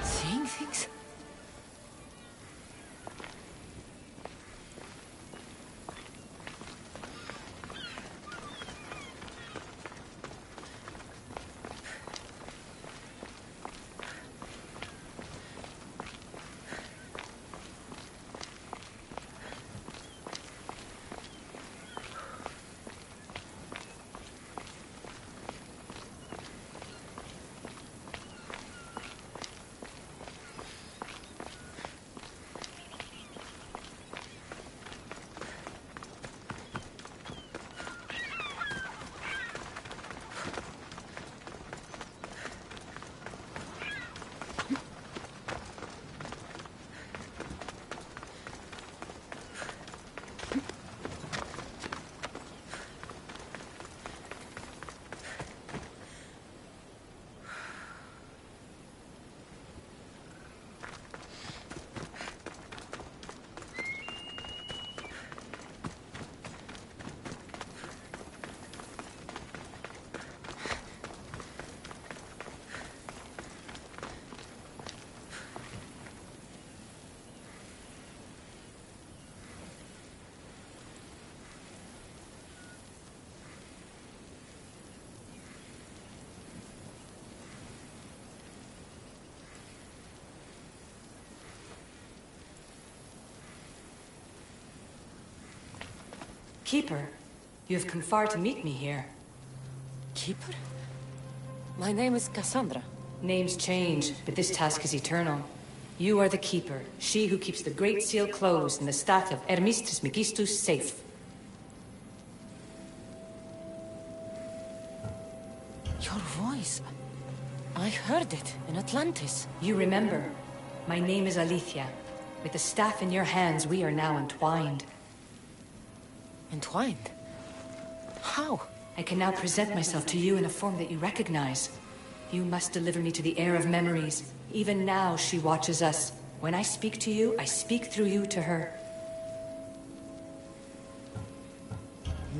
Seeing things? Keeper, you have come far to meet me here. Keeper? My name is Cassandra. Names change, but this task is eternal. You are the Keeper, she who keeps the Great Seal closed and the staff of Hermes Trismegistus safe. Your voice. I heard it in Atlantis. You remember. My name is Alethea. With the staff in your hands, we are now entwined. Entwined? How? I can now present myself to you in a form that you recognize. You must deliver me to the heir of memories. Even now, she watches us. When I speak to you, I speak through you to her.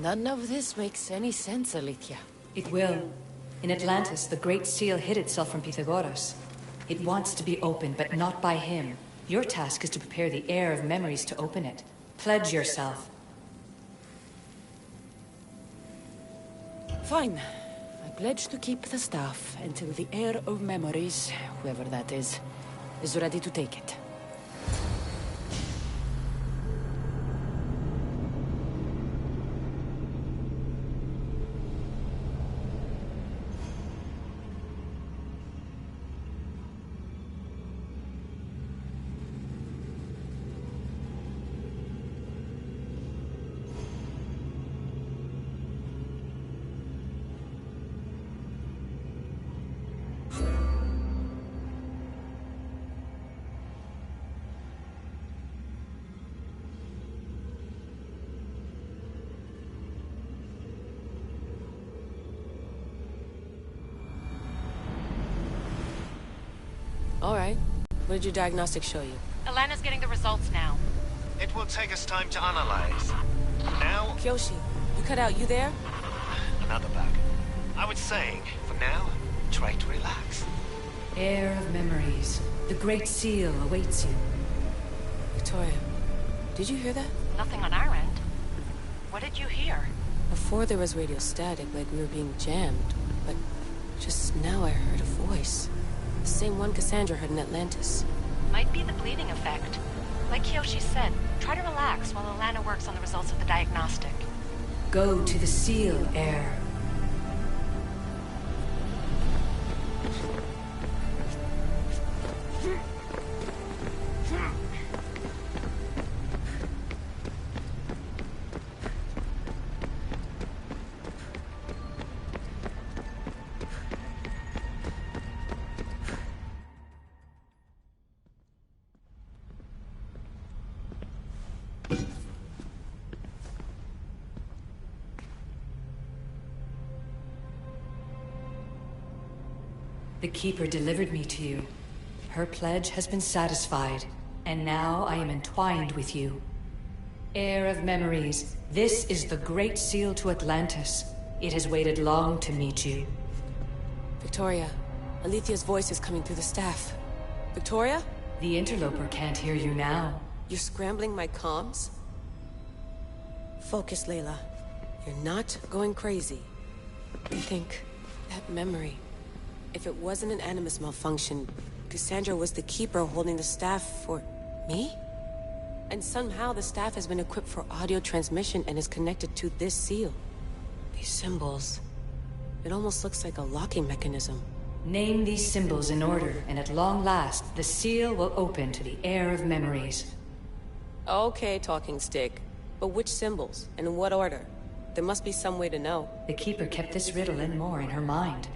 None of this makes any sense, Alethea. It will. In Atlantis, the Great Seal hid itself from Pythagoras. It wants to be opened, but not by him. Your task is to prepare the heir of memories to open it. Pledge yourself. Fine. I pledge to keep the staff until the heir of memories, whoever that is ready to take it. All right. What did your diagnostics show you? Alana's getting the results now. It will take us time to analyze. Now, Kyoshi, you cut out. You there? another bug. I was saying, for now, try to relax. Heir of memories. The Great Seal awaits you. Victoria, did you hear that? Nothing on our end. What did you hear? Before there was radio static, like we were being jammed. But just now I heard a voice. The same one Cassandra heard in Atlantis. Might be the bleeding effect. Like Kyoshi said, try to relax while Alana works on the results of the diagnostic. Go to the Seal, heir. The Keeper delivered me to you. Her pledge has been satisfied, and now I am entwined with you. Heir of memories, this is the Great Seal to Atlantis. It has waited long to meet you. Victoria, Alethea's voice is coming through the staff. Victoria? The interloper can't hear you now. You're scrambling my comms? Focus, Layla. You're not going crazy. Think. That memory. If it wasn't an Animus malfunction, Cassandra was the Keeper holding the staff for... me? And somehow the staff has been equipped for audio transmission and is connected to this seal. These symbols... it almost looks like a locking mechanism. Name these symbols in order, and at long last, the seal will open to the heir of memories. Okay, talking stick. But which symbols? And in what order? There must be some way to know. The Keeper kept this riddle and more in her mind.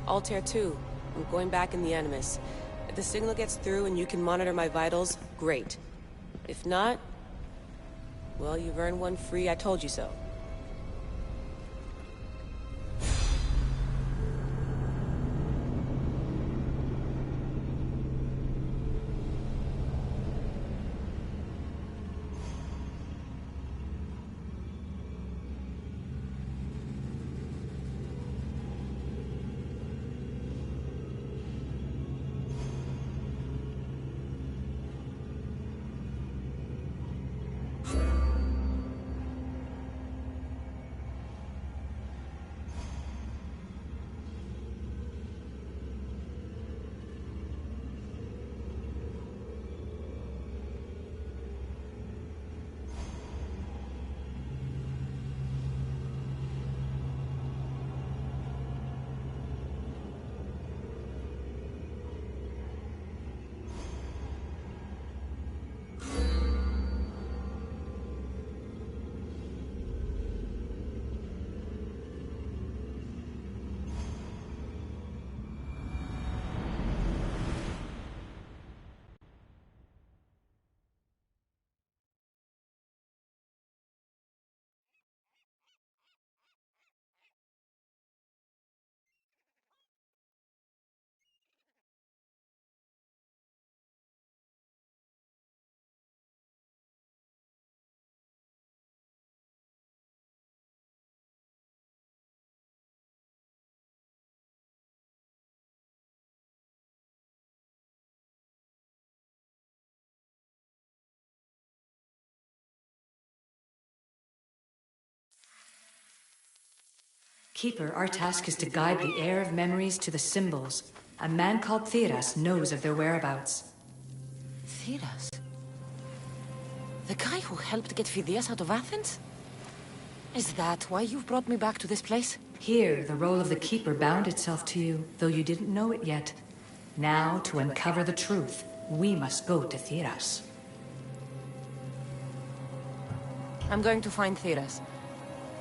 Altair 2. I'm going back in the Animus. If the signal gets through and you can monitor my vitals, great. If not... well, you've earned one free I told you so. Keeper, our task is to guide the heir of memories to the symbols. A man called Theras knows of their whereabouts. Theras? The guy who helped get Phidias out of Athens? Is that why you've brought me back to this place? Here, the role of the Keeper bound itself to you, though you didn't know it yet. Now, to uncover the truth, we must go to Theras. I'm going to find Theras.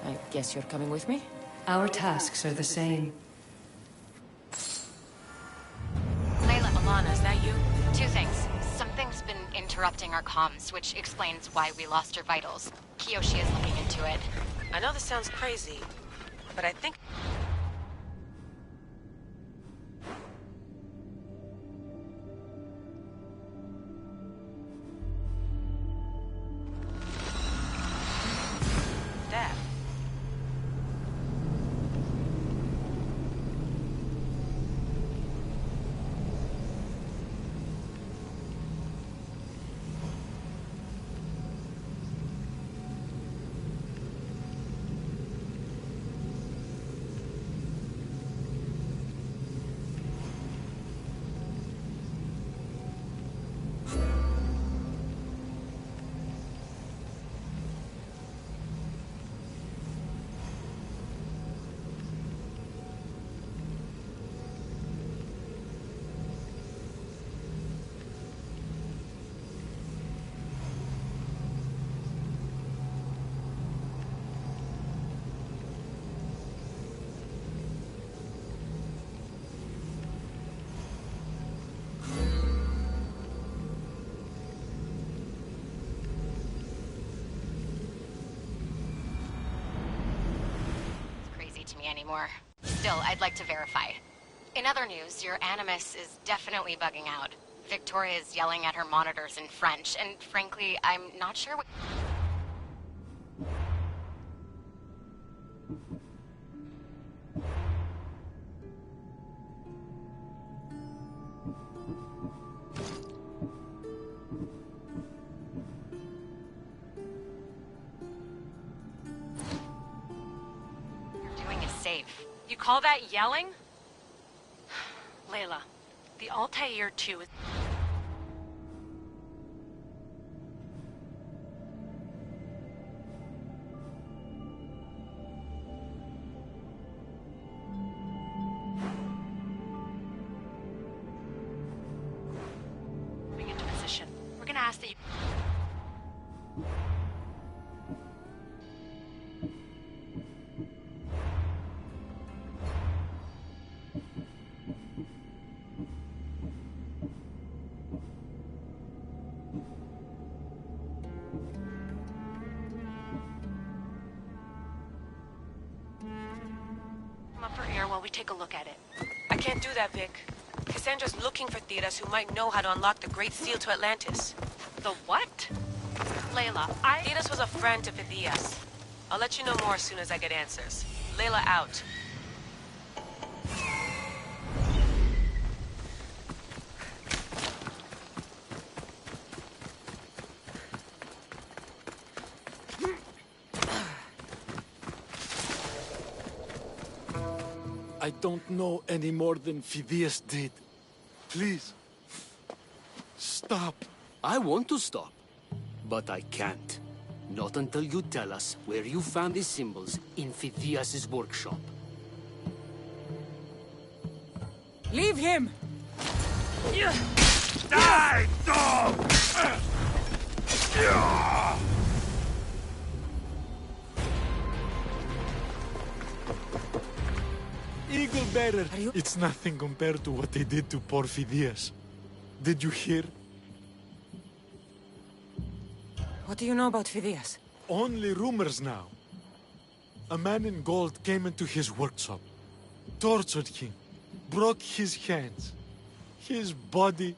I guess you're coming with me? Our tasks are the same. Layla, Alana, is that you? two things. Something's been interrupting our comms, which explains why we lost your vitals. Kiyoshi is looking into it. I know this sounds crazy, but I think... Dad. To me anymore. Still, I'd like to verify. In other news, your Animus is definitely bugging out. Victoria is yelling at her monitors in French, and frankly, I'm not sure what... Wait, you call that yelling? Layla, the Altair 2 is... moving into position. We're gonna ask that you... come up for air while we take a look at it. I can't do that, Vic. Cassandra's looking for Theras who might know how to unlock the Great Seal to Atlantis. The what? Layla, Theras was a friend to Phidias. I'll let you know more as soon as I get answers. Layla out. I don't know any more than Phidias did. Please, stop. I want to stop, but I can't. Not until you tell us where you found these symbols in Phidias' workshop. Leave him! Die, dog! Eagle Bearer! It's nothing compared to what they did to poor Phidias. Did you hear? What do you know about Phidias? Only rumors now. A man in gold came into his workshop, tortured him, broke his hands. His body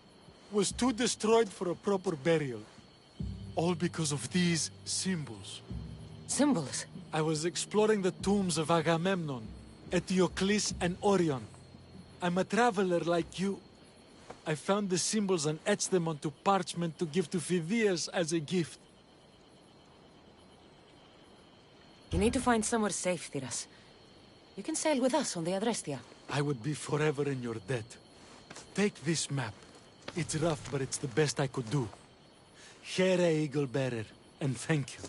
was too destroyed for a proper burial. All because of these symbols. Symbols? I was exploring the tombs of Agamemnon, Eteocles, and Orion. I'm a traveler like you. I found the symbols and etched them onto parchment to give to Phidias as a gift. You need to find somewhere safe, Theras. You can sail with us on the Adrestia. I would be forever in your debt. Take this map. It's rough, but it's the best I could do. Here, Eagle Bearer, and thank you.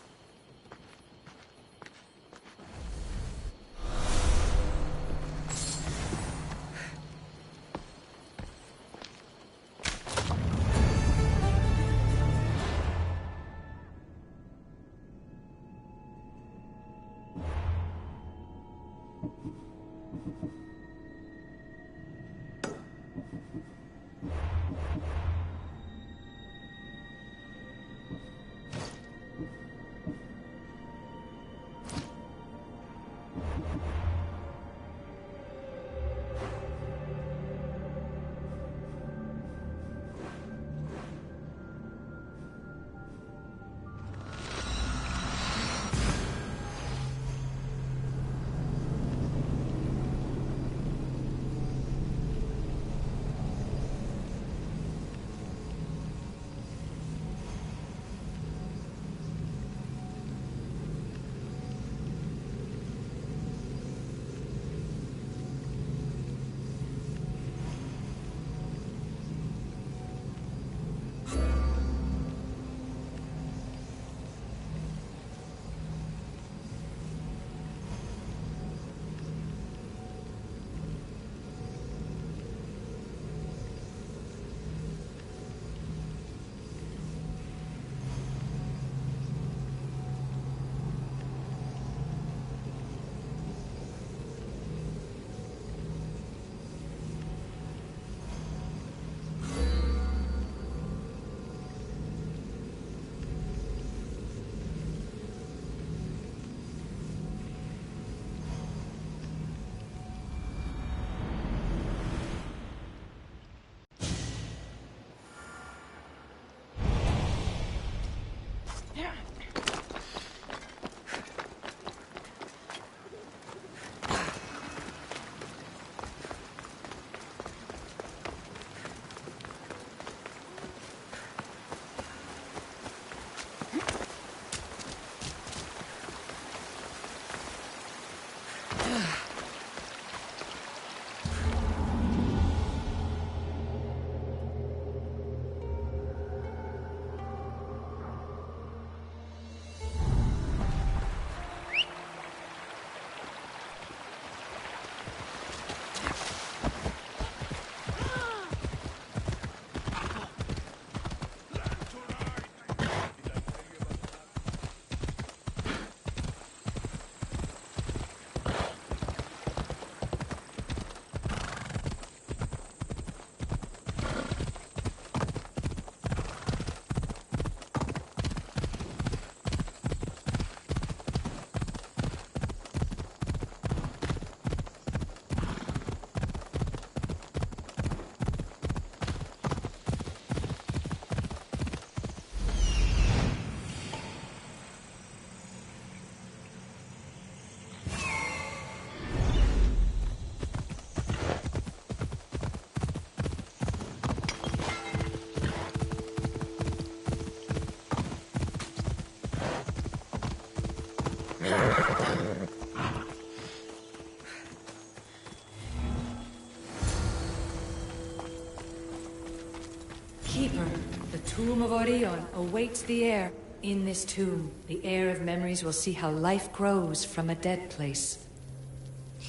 Keeper, the tomb of Orion awaits the heir. In this tomb, the heir of memories will see how life grows from a dead place.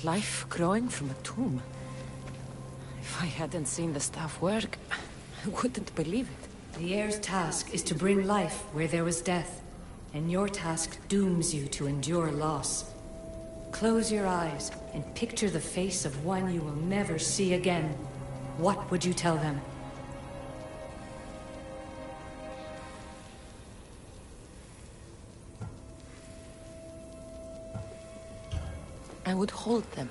Life growing from a tomb? If I hadn't seen the staff work, I wouldn't believe it. The heir's task is to bring life where there was death, and your task dooms you to endure loss. Close your eyes and picture the face of one you will never see again. What would you tell them? I would hold them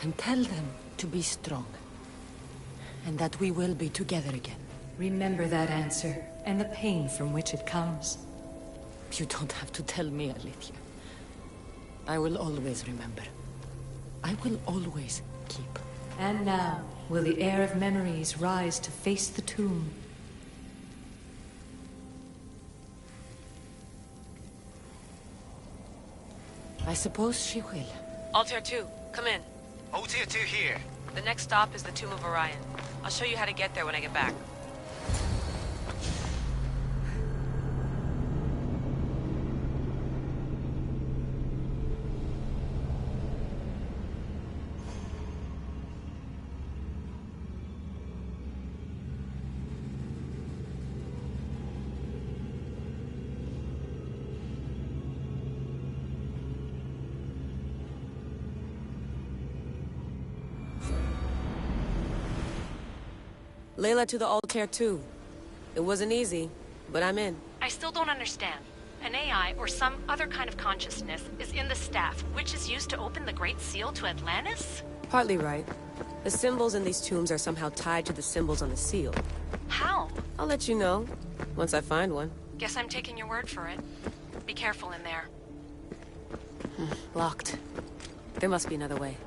and tell them to be strong, and that we will be together again. Remember that answer, and the pain from which it comes. You don't have to tell me, Alethea. I will always remember. I will always keep. And now, will the heir of memories rise to face the tomb? I suppose she will. Altair 2, come in. Oh, tier 2 here. The next stop is the Tomb of Orion. I'll show you how to get there when I get back. Layla to the Altair 2. It wasn't easy, but I'm in. I still don't understand. An AI or some other kind of consciousness is in the staff, which is used to open the Great Seal to Atlantis? Partly right. The symbols in these tombs are somehow tied to the symbols on the seal. How? I'll let you know, once I find one. Guess I'm taking your word for it. Be careful in there. Locked. There must be another way.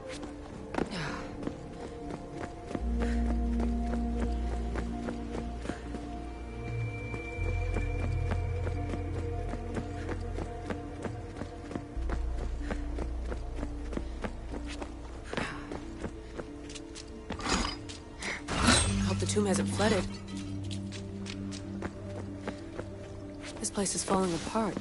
Hope the tomb hasn't flooded. This place is falling apart.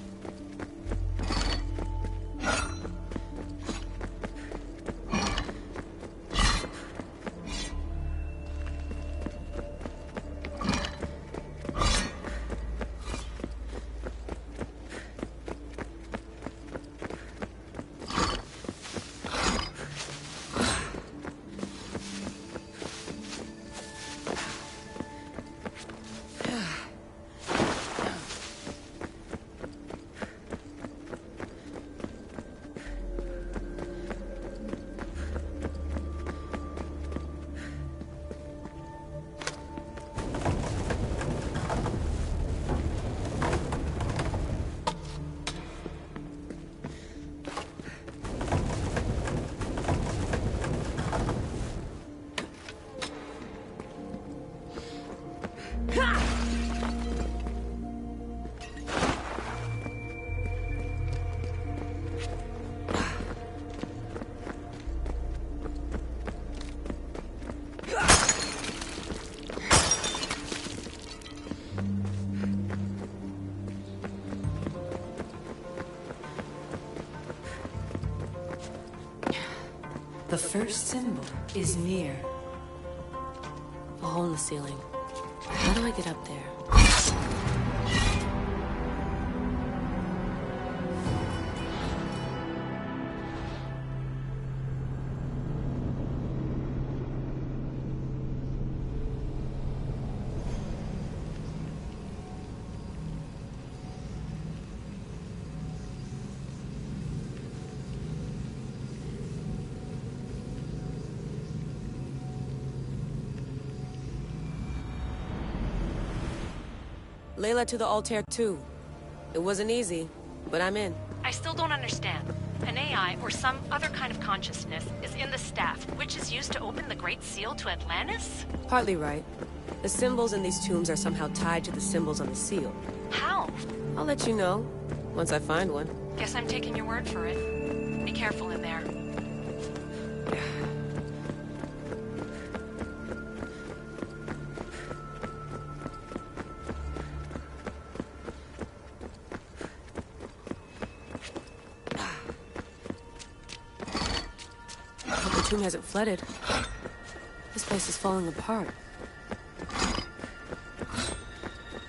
The first symbol is near. A hole in the ceiling. How do I get up there? Layla to the Altair 2. It wasn't easy, but I'm in. I still don't understand. An AI or some other kind of consciousness is in the staff, which is used to open the Great Seal to Atlantis? Partly right. The symbols in these tombs are somehow tied to the symbols on the seal. How? I'll let you know, once I find one. Guess I'm taking your word for it. Be careful in there. tomb hasn't flooded. This place is falling apart.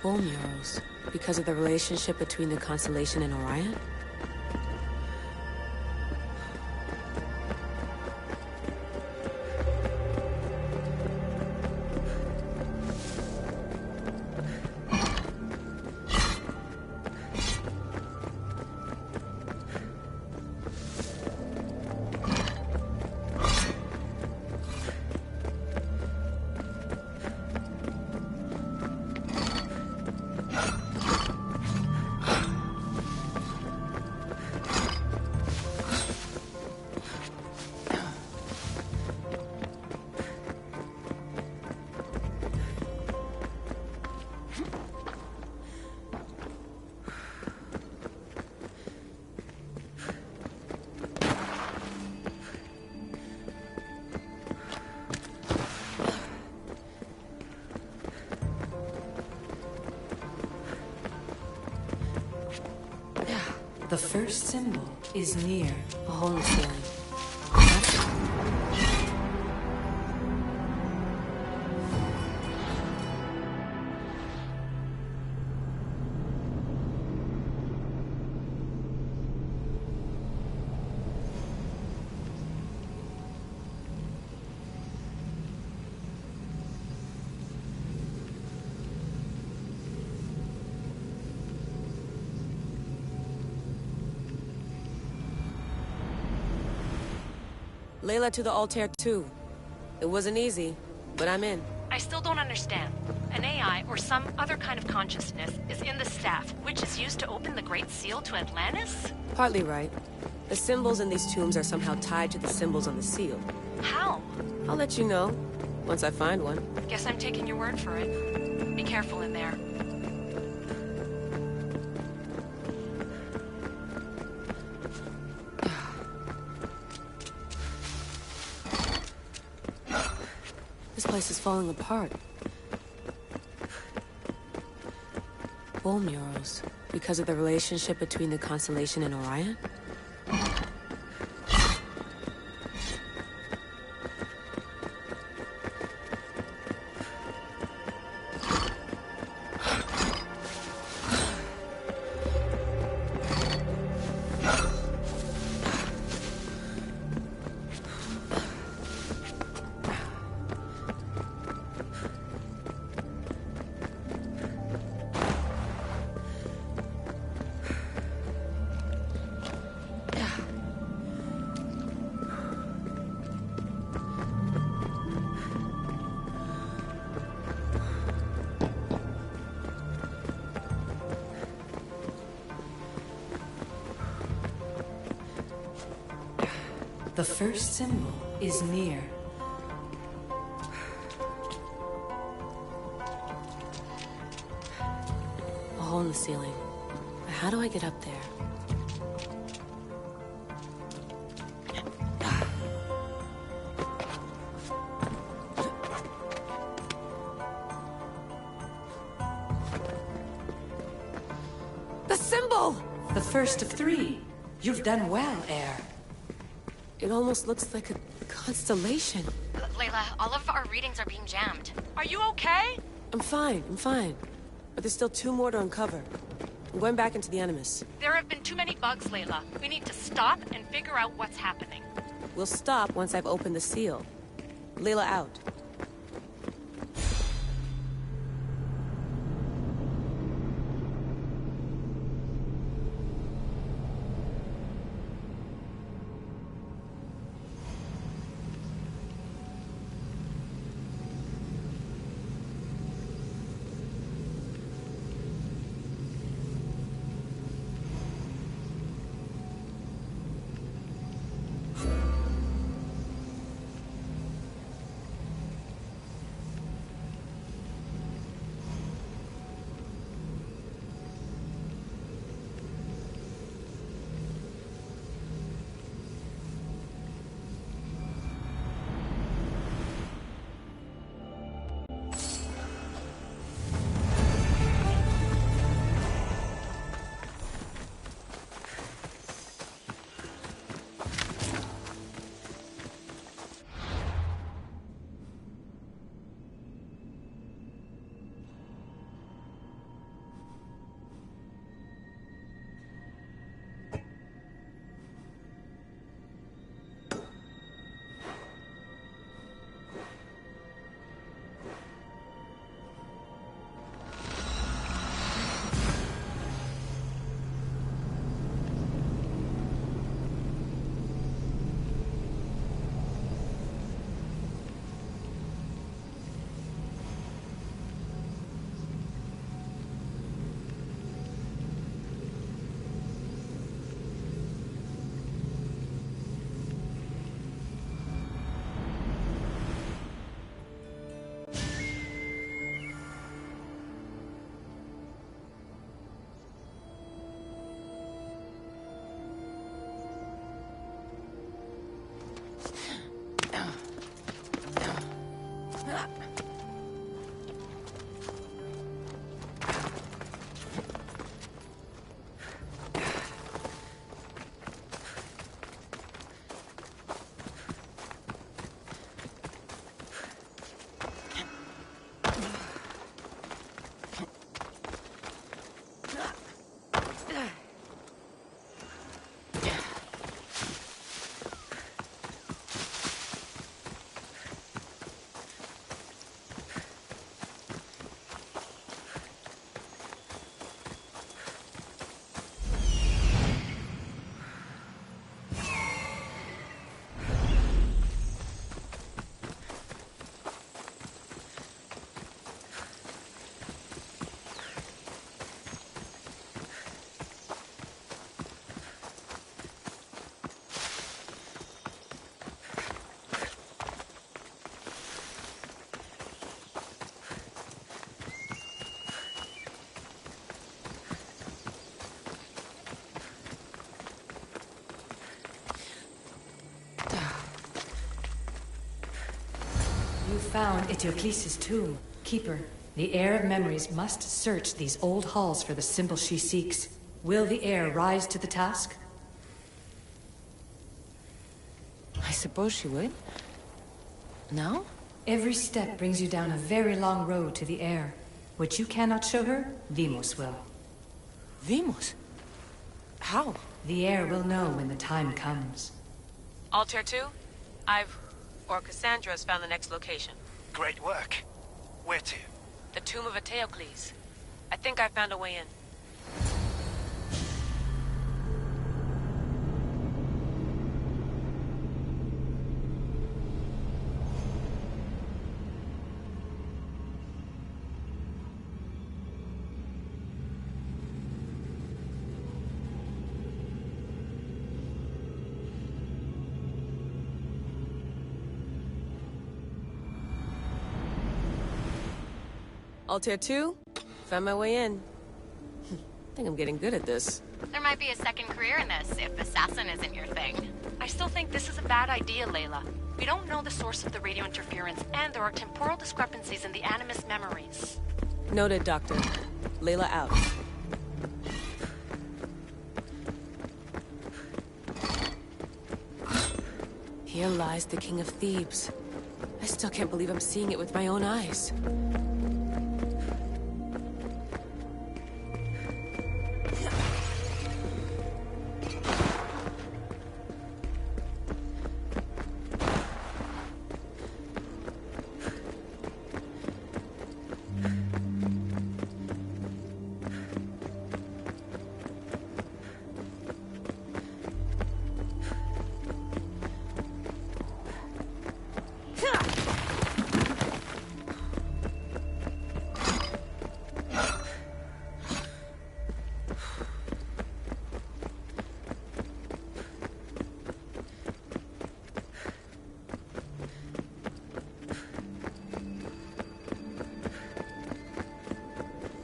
Bull murals. Because of the relationship between the constellation and Orion? The first symbol is near. A hole in the ceiling. Layla to the Altair too. It wasn't easy, but I'm in. I still don't understand. An AI, or some other kind of consciousness, is in the staff, which is used to open the Great Seal to Atlantis? Partly right. The symbols in these tombs are somehow tied to the symbols on the seal. How? I'll let you know, once I find one. Guess I'm taking your word for it. Be careful in there. This place is falling apart. Bull murals. Because of the relationship between the constellation and Orion? The first symbol is near. A hole in the ceiling. How do I get up there? The symbol! The first of three. You've done well, Air. It almost looks like a constellation. Layla, all of our readings are being jammed. Are you okay? I'm fine. But there's still two more to uncover. I'm going back into the Animus. There have been too many bugs, Layla. We need to stop and figure out what's happening. We'll stop once I've opened the seal. Layla out. You found Eteocles' tomb. Keeper, the Heir of Memories must search these old halls for the symbol she seeks. Will the Heir rise to the task? I suppose she would. Now? Every step brings you down a very long road to the Heir. What you cannot show her, Deimos will. Deimos? How? The Heir will know when the time comes. Altair 2, Cassandra's found the next location. Great work. Where to? The tomb of Eteocles. I think I found a way in. Altair 2, found my way in. I think I'm getting good at this. There might be a second career in this, if assassin isn't your thing. I still think this is a bad idea, Layla. We don't know the source of the radio interference, and there are temporal discrepancies in the Animus memories. Noted, Doctor. Layla out. Here lies the King of Thebes. I still can't believe I'm seeing it with my own eyes.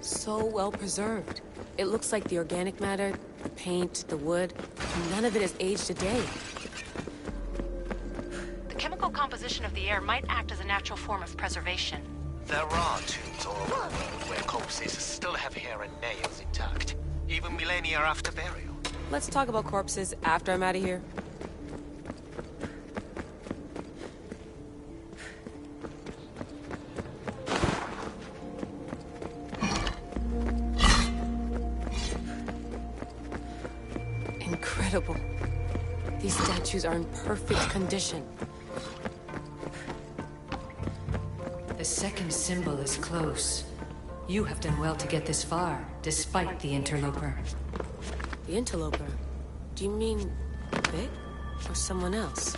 So well preserved. It looks like the organic matter, the paint, the wood, none of it has aged a day. The chemical composition of the air might act as a natural form of preservation. There are tombs all over the world where corpses still have hair and nails intact, even millennia after burial. Let's talk about corpses after I'm out of here. Incredible. These statues are in perfect condition. The second symbol is close. You have done well to get this far, despite the interloper. The interloper? Do you mean Vic? Or someone else?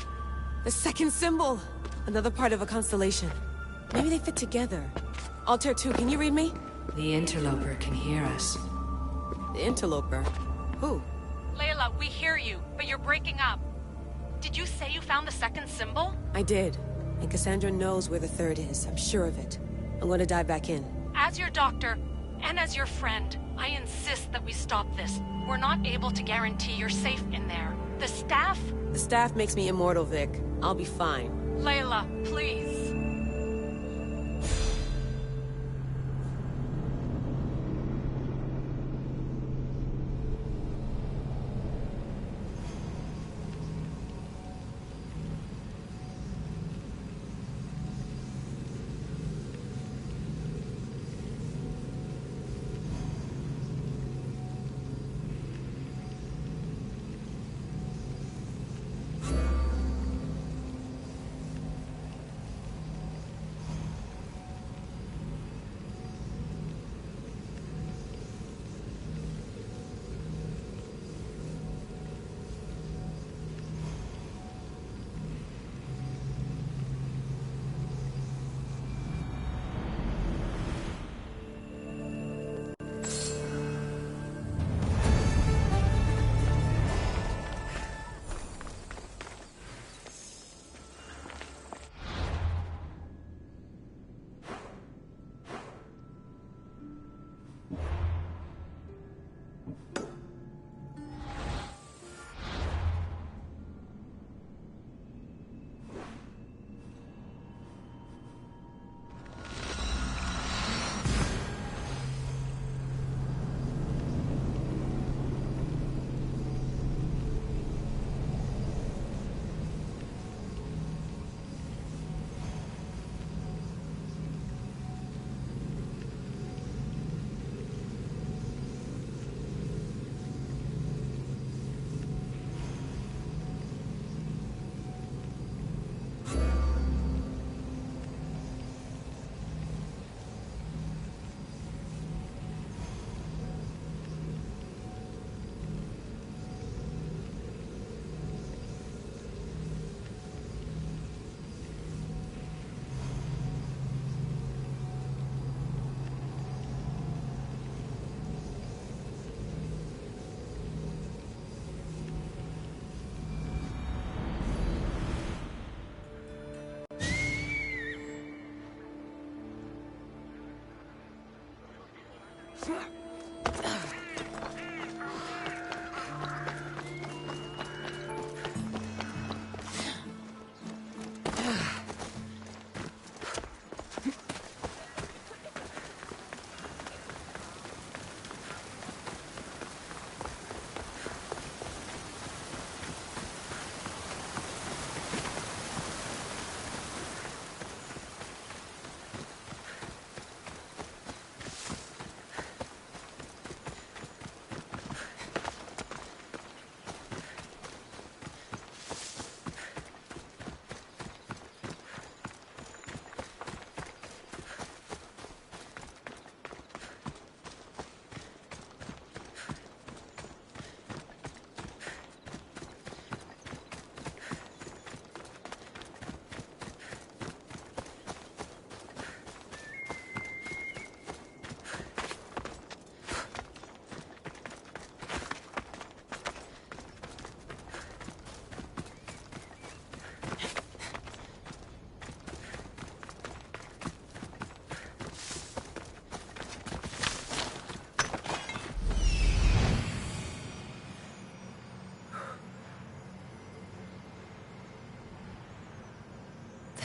The second symbol! Another part of a constellation. Maybe they fit together. Altair 2, can you read me? The interloper can hear us. The interloper? Who? Layla, we hear you, but you're breaking up. Did you say you found the second symbol? I did. And Cassandra knows where the third is. I'm sure of it. I'm going to dive back in. As your doctor, and as your friend, I insist that we stop this. We're not able to guarantee you're safe in there. The staff? The staff makes me immortal, Vic. I'll be fine. Layla, please.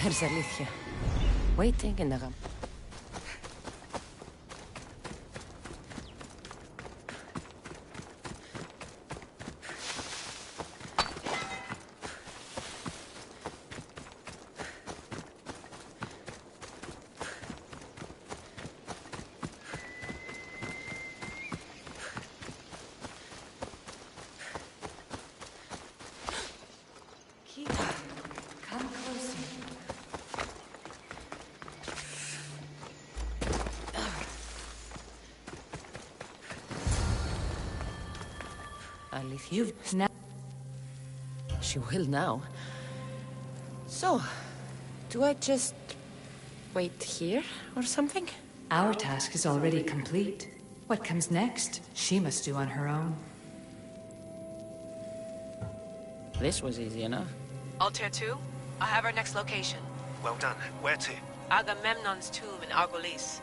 There's αλήθεια. Waiting in the room. Come closer. Alith, You've now. she will now. So, do I just wait here or something? Our task is already complete. What comes next, she must do on her own. This was easy enough. Altair 2, I have our next location. Well done. Where to? Agamemnon's tomb in Argolis.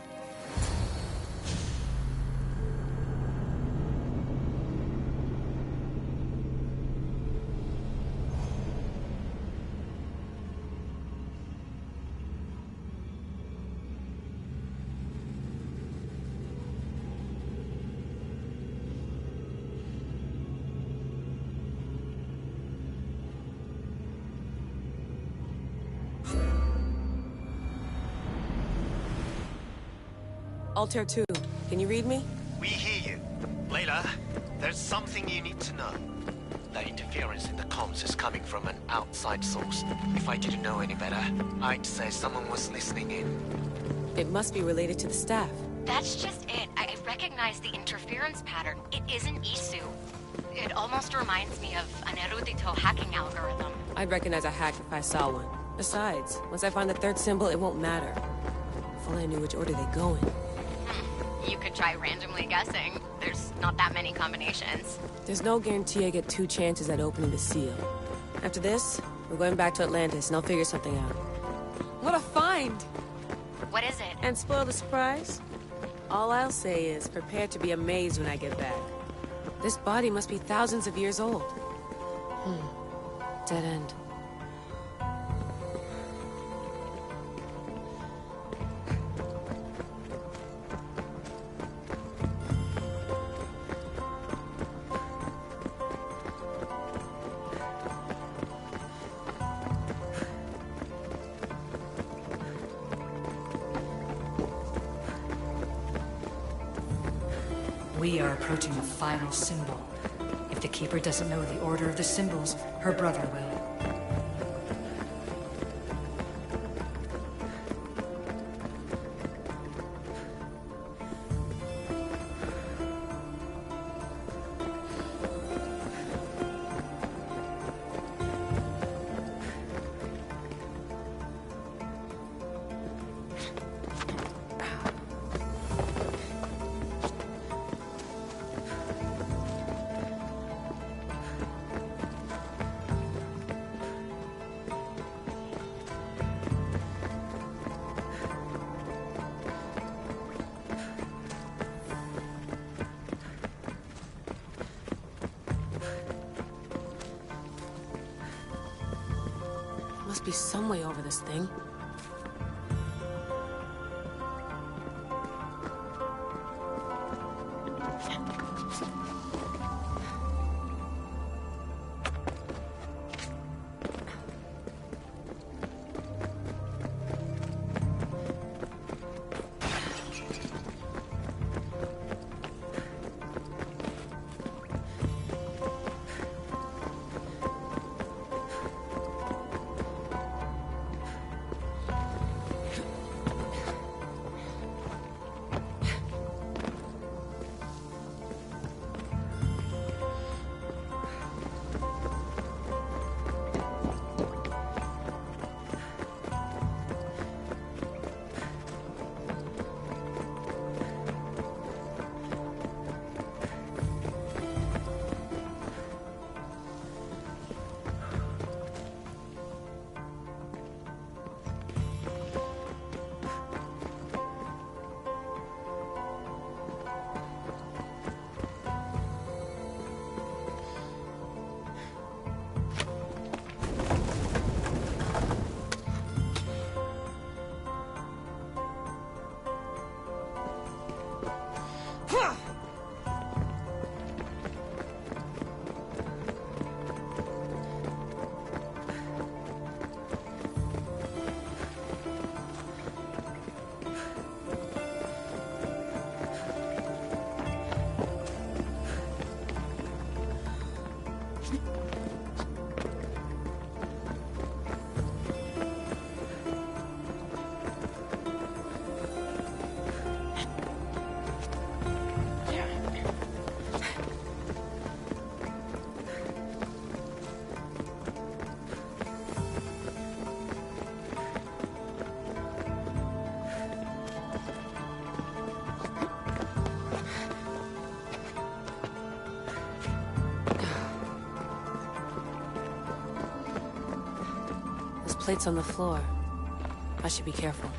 Altair 2, can you read me? We hear you. Layla, there's something you need to know. The interference in the comms is coming from an outside source. If I didn't know any better, I'd say someone was listening in. It must be related to the staff. That's just it. I recognize the interference pattern. It isn't Isu. It almost reminds me of an erudito hacking algorithm. I'd recognize a hack if I saw one. Besides, once I find the third symbol, it won't matter. If only I knew which order they go in. You could try randomly guessing. There's not that many combinations. There's no guarantee I get 2 chances at opening the seal. After this, we're going back to Atlantis and I'll figure something out. What a find! What is it? And spoil the surprise? All I'll say is, prepare to be amazed when I get back. This body must be thousands of years old. Dead end. We are approaching the final symbol. If the Keeper doesn't know the order of the symbols, her brother will. be some way over this thing. Plates on the floor. I should be careful.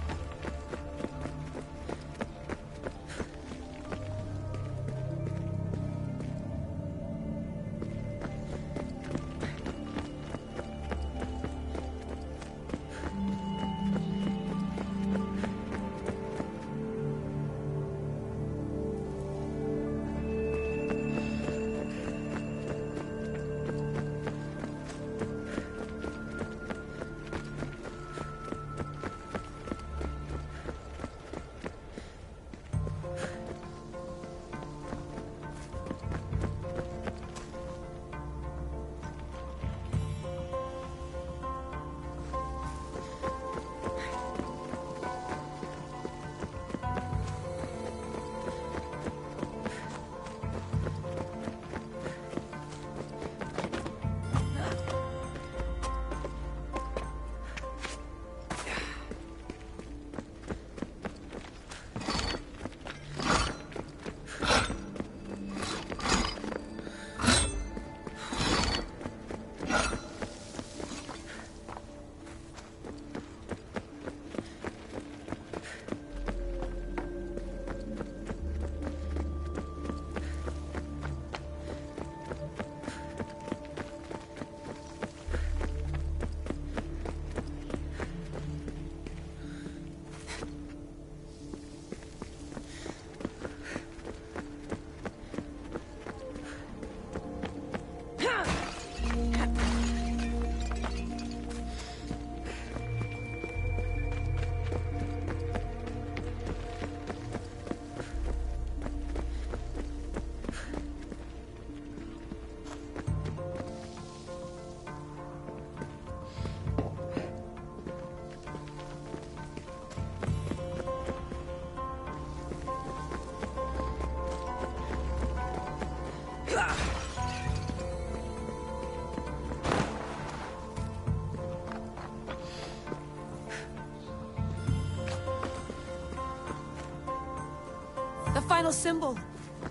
Final symbol.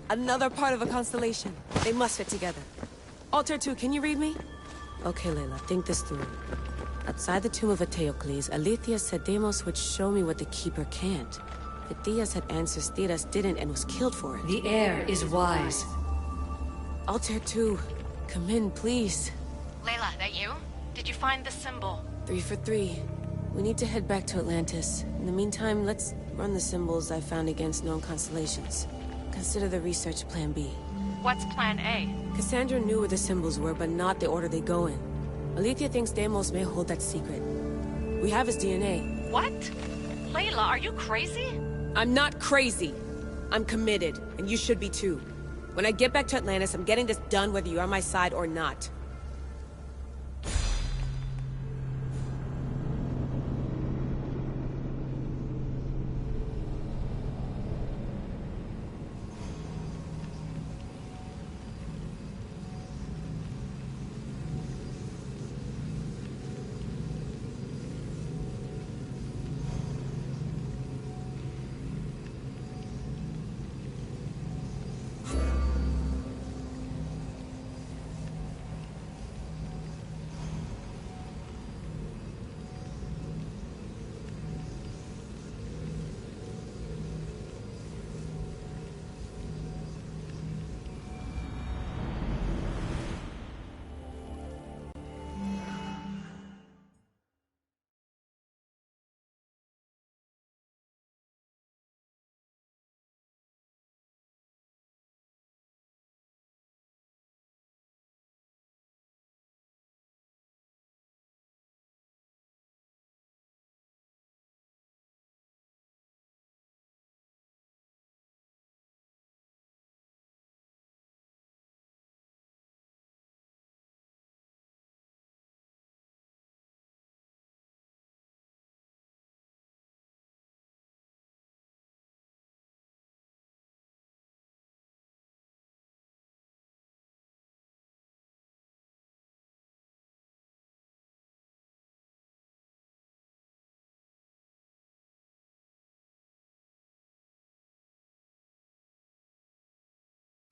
Another part of a constellation. They must fit together. Alter 2, can you read me? Okay, Layla, think this through. Outside the tomb of Eteocles, Alethea said Deimos would show me what the Keeper can't. Phidias had answers Theras didn't and was killed for it. The heir is wise. Alter 2, come in, please. Layla, that you? Did you find the symbol? 3 for 3. We need to head back to Atlantis. In the meantime, let's run the symbols I found against known constellations. Consider the research plan B. What's plan A? Cassandra knew where the symbols were, but not the order they go in. Alethea thinks Deimos may hold that secret. We have his DNA. What? Layla, are you crazy? I'm not crazy. I'm committed, and you should be too. When I get back to Atlantis, I'm getting this done whether you're on my side or not.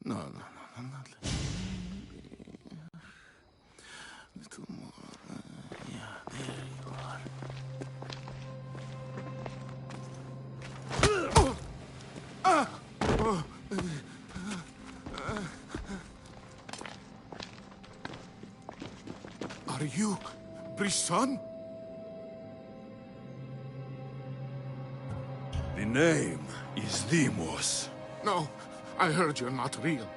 No, no, no, not little more. Yeah, there you are. Are you Brisson? The name is Deimos. No, I heard you're not real.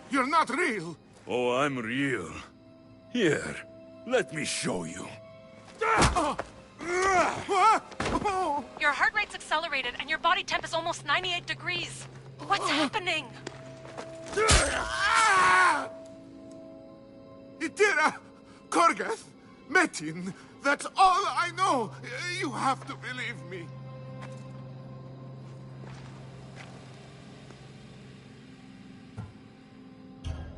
You're not real! Oh, I'm real. Here, let me show you. Your heart rate's accelerated and your body temp is almost 98 degrees. What's happening? Itira! Korgath! Metin! That's all I know! You have to believe me.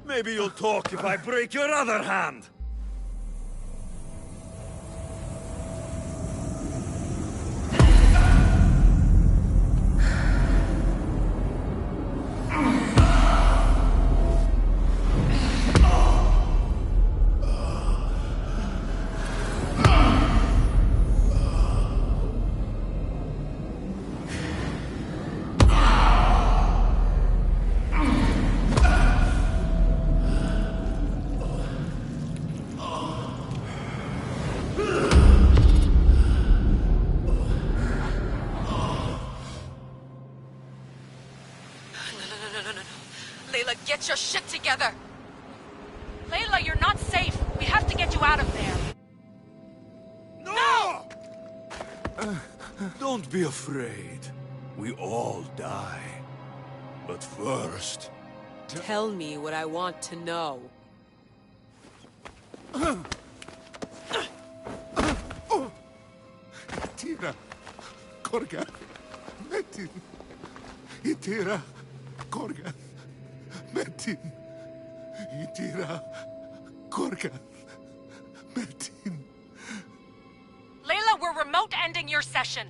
Maybe you'll talk if I break your other hand. Get your shit together! Layla, you're not safe. We have to get you out of there. No! Don't be afraid. We all die. But first... Tell me what I want to know. Itira! Korgath! Metin! Itira! Korgath! Metin! Itira! Korgath! Metin! Layla, we're remote ending your session.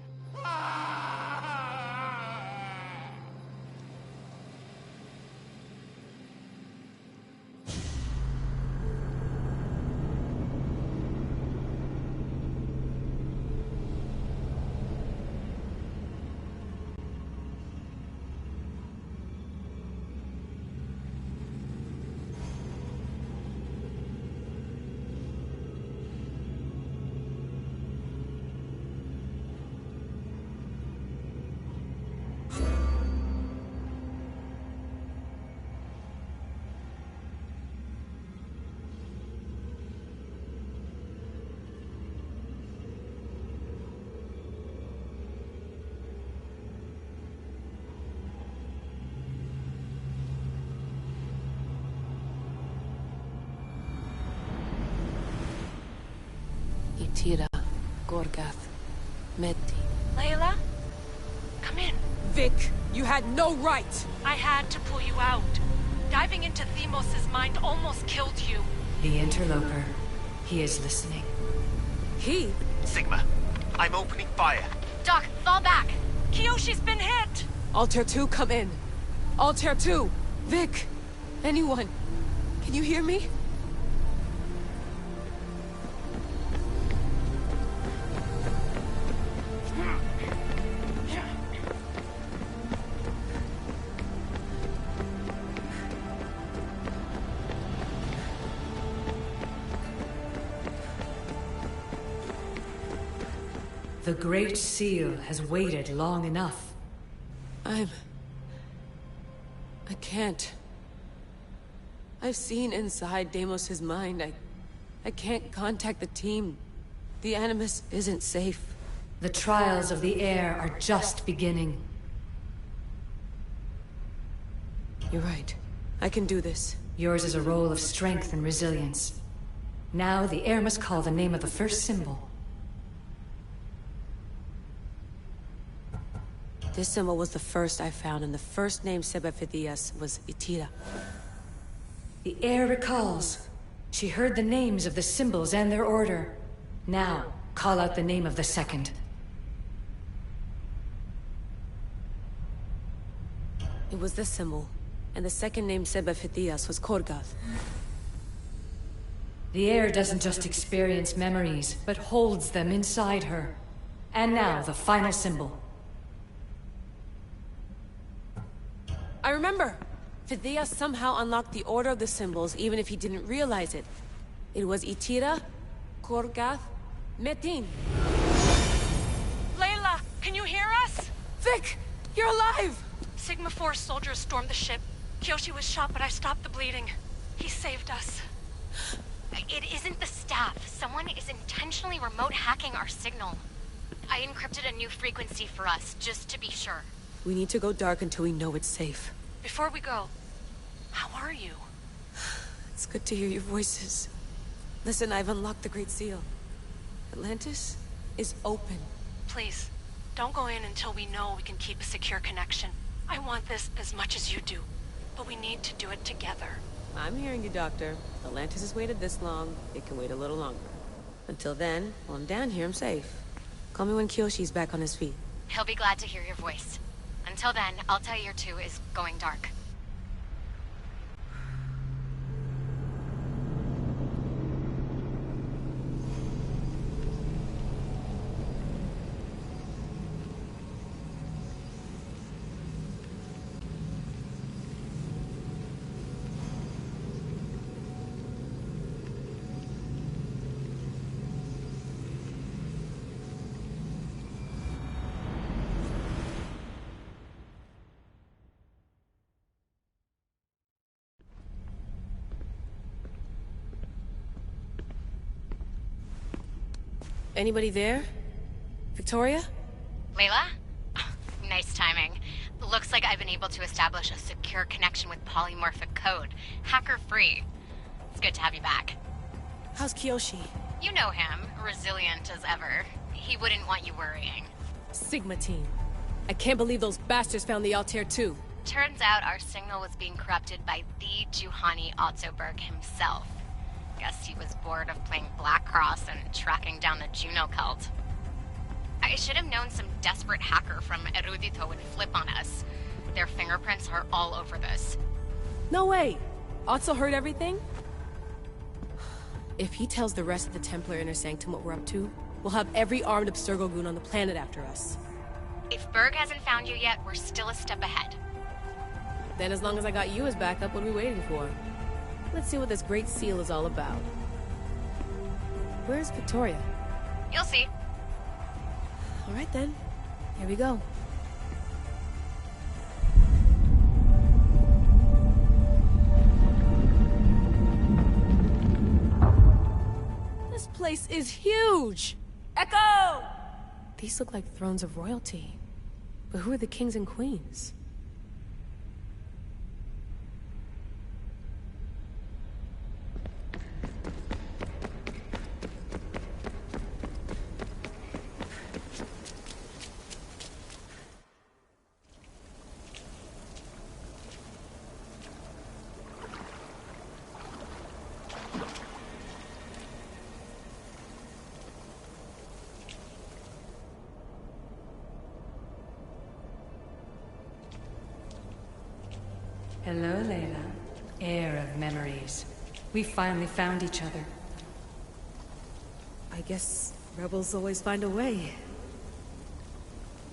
Gorgath. Metin. Layla? Come in. Vic, you had no right! I had to pull you out. Diving into Themos' mind almost killed you. The interloper. He is listening. He? Sigma, I'm opening fire. Doc, fall back! Kiyoshi's been hit! Altair 2, come in. Altair 2! Vic! Anyone? Can you hear me? The Great Seal has waited long enough. I can't. I've seen inside Deimos' mind. I can't contact the team. The Animus isn't safe. The trials of the air are just beginning. You're right. I can do this. Yours is a role of strength and resilience. Now the air must call the name of the first symbol. This symbol was the first I found, and the first name Sebephidias was Itira. The air recalls. She heard the names of the symbols and their order. Now, call out the name of the second. It was this symbol, and the second name Sebephidias was Korgath. The air doesn't just experience memories, but holds them inside her. And now, the final symbol. I remember! Phidias somehow unlocked the order of the symbols, even if he didn't realize it. It was Itira, Korgath, Metin. Layla, can you hear us? Vic! You're alive! Sigma 4 soldiers stormed the ship. Kiyoshi was shot, but I stopped the bleeding. He saved us. It isn't the staff. Someone is intentionally remote hacking our signal. I encrypted a new frequency for us, just to be sure. We need to go dark until we know it's safe. Before we go, how are you? It's good to hear your voices. Listen, I've unlocked the Great Seal. Atlantis is open. Please, don't go in until we know we can keep a secure connection. I want this as much as you do, but we need to do it together. I'm hearing you, Doctor. Atlantis has waited this long. It can wait a little longer. Until then, while I'm down here, I'm safe. Call me when Kyoshi's back on his feet. He'll be glad to hear your voice. Until then, Altair 2 is going dark. Anybody there? Victoria? Layla? Nice timing. Looks like I've been able to establish a secure connection with polymorphic code. Hacker-free. It's good to have you back. How's Kiyoshi? You know him. Resilient as ever. He wouldn't want you worrying. Sigma team. I can't believe those bastards found the Altair 2. Turns out our signal was being corrupted by the Juhani Ottoberg himself. Guess he was bored of playing Black Cross and tracking down the Juno cult. I should have known some desperate hacker from Erudito would flip on us. Their fingerprints are all over this. No way! Otso heard everything? If he tells the rest of the Templar Inner Sanctum what we're up to, we'll have every armed Abstergo goon on the planet after us. If Berg hasn't found you yet, we're still a step ahead. Then as long as I got you as backup, what are we waiting for? Let's see what this Great Seal is all about. Where's Victoria? You'll see. All right then. Here we go. This place is huge! Echo! These look like thrones of royalty. But who are the kings and queens? Hello, Layla. Heir of memories. We finally found each other. I guess rebels always find a way.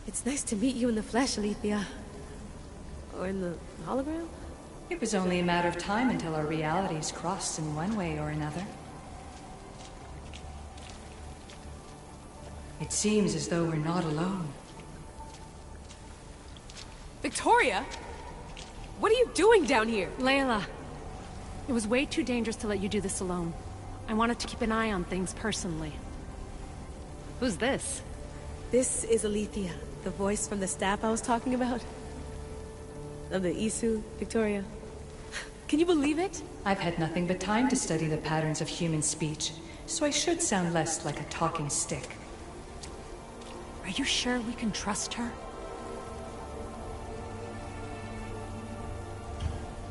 It's nice to meet you in the flesh, Alethea. Or in the hologram? It was only a matter of time until our realities crossed in one way or another. It seems as though we're not alone. Victoria? What are you doing down here? Layla, it was way too dangerous to let you do this alone. I wanted to keep an eye on things personally. Who's this? This is Alethea, the voice from the staff I was talking about. Of the Isu, Victoria. Can you believe it? I've had nothing but time to study the patterns of human speech, so I should sound less like a talking stick. Are you sure we can trust her?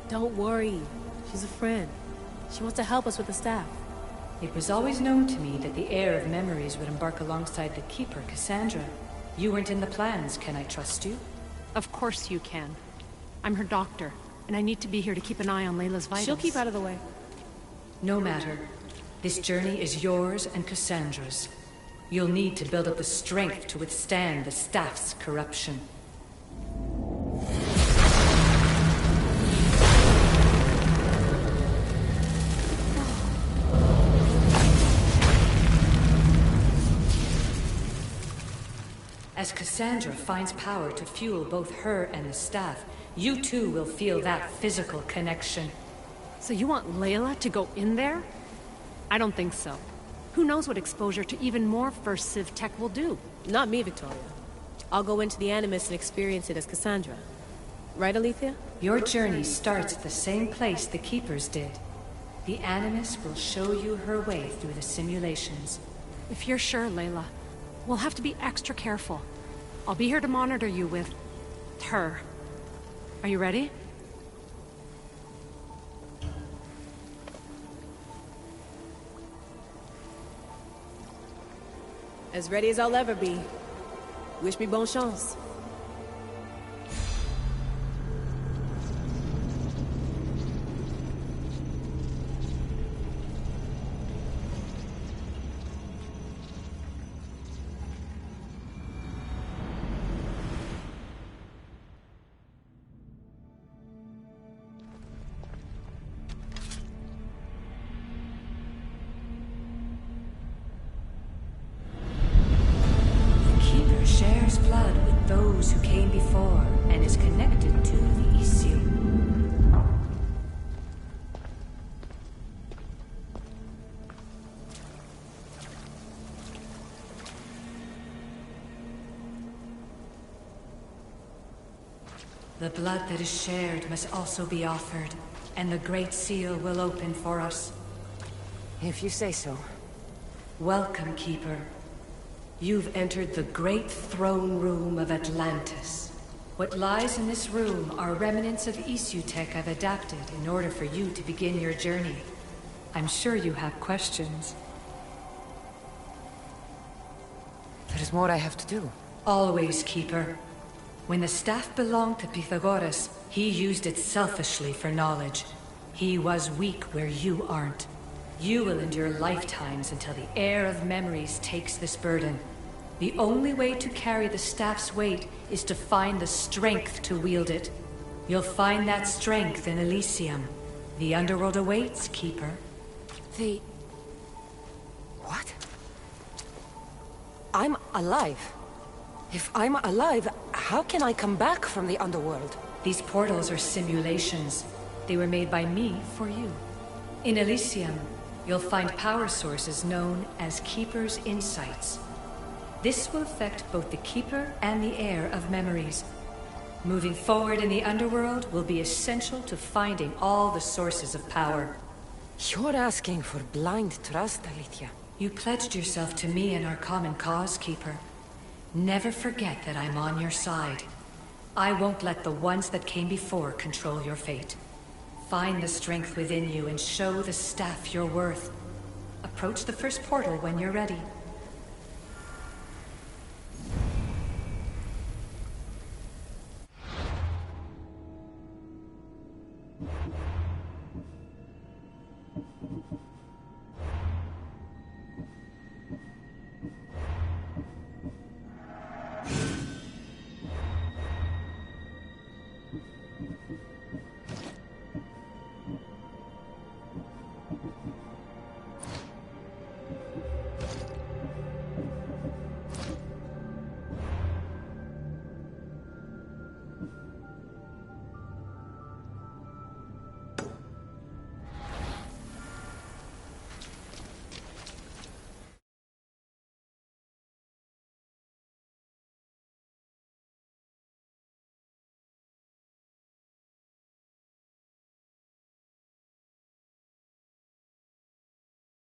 Don't worry. She's a friend. She wants to help us with the staff. It was always known to me that the heir of memories would embark alongside the Keeper, Cassandra. You weren't in the plans. Can I trust you? Of course you can. I'm her doctor, and I need to be here to keep an eye on Layla's vitals. She'll keep out of the way. No matter. This journey is yours and Cassandra's. You'll need to build up the strength to withstand the staff's corruption. As Cassandra finds power to fuel both her and the staff, you too will feel that physical connection. So you want Layla to go in there? I don't think so. Who knows what exposure to even more First Civ tech will do? Not me, Victoria. I'll go into the Animus and experience it as Cassandra. Right, Alethea? Your journey starts at the same place the Keepers did. The Animus will show you her way through the simulations. If you're sure, Layla, we'll have to be extra careful. I'll be here to monitor you with her. Are you ready? As ready as I'll ever be. Wish me bonne chance. Shares blood with those who came before and is connected to the Isu. The blood that is shared must also be offered, and the Great Seal will open for us. If you say so. Welcome, Keeper. You've entered the great throne room of Atlantis. What lies in this room are remnants of Isu tech I've adapted in order for you to begin your journey. I'm sure you have questions. There's more I have to do. Always, Keeper. When the staff belonged to Pythagoras, he used it selfishly for knowledge. He was weak where you aren't. You will endure lifetimes until the heir of memories takes this burden. The only way to carry the staff's weight is to find the strength to wield it. You'll find that strength in Elysium. The underworld awaits, Keeper. What? I'm alive. If I'm alive, how can I come back from the underworld? These portals are simulations. They were made by me for you. In Elysium, you'll find power sources known as Keeper's Insights. This will affect both the Keeper and the heir of memories. Moving forward in the underworld will be essential to finding all the sources of power. You're asking for blind trust, Alethea. You pledged yourself to me and our common cause, Keeper. Never forget that I'm on your side. I won't let the ones that came before control your fate. Find the strength within you and show the staff your worth. Approach the first portal when you're ready.